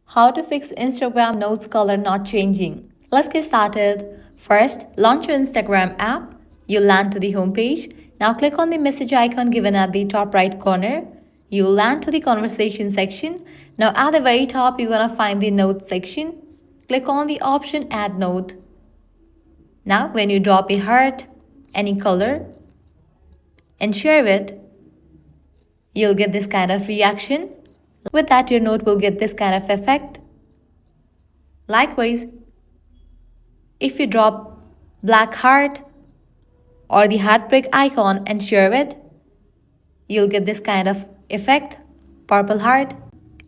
How to fix Instagram notes color not changing. Let's get started. First, launch your Instagram app. You'll land to the home page. Now click on the message icon given at the top right corner. You'll land to the conversation section. Now at the very top, you're gonna find the notes section. Click on the option add note. Now when you drop a heart, any color, and share it, you'll get this kind of reaction. With that, your note will get this kind of effect. Likewise, if you drop black heart or the heartbreak icon and share it, you'll get this kind of effect, purple heart.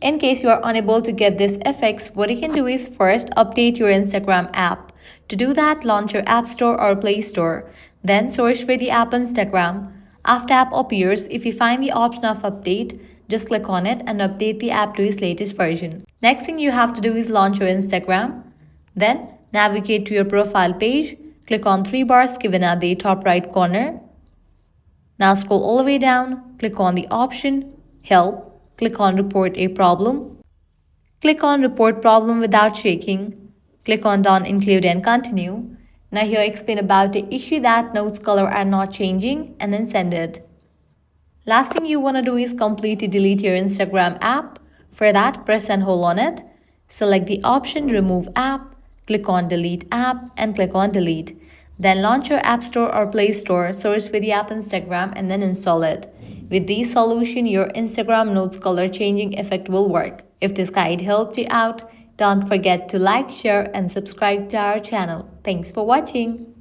In case you are unable to get these effects, what you can do is first update your Instagram app. To do that, launch your App Store or Play Store. Then search for the app Instagram. After app appears, if you find the option of update, just click on it and update the app to its latest version. Next thing you have to do is launch your Instagram. Then navigate to your profile page. Click on three bars given at the top right corner. Now scroll all the way down. Click on the option Help. Click on Report a Problem. Click on Report Problem without shaking. Click on Don't Include and Continue. Now here explain about the issue that notes color are not changing and then send it. Last thing you want to do is completely delete your Instagram app. For that, press and hold on it. Select the option Remove App. Click on Delete App and click on Delete. Then launch your App Store or Play Store, search for the app Instagram and then install it. With this solution, your Instagram notes color changing effect will work. If this guide helped you out, don't forget to like, share and subscribe to our channel. Thanks for watching.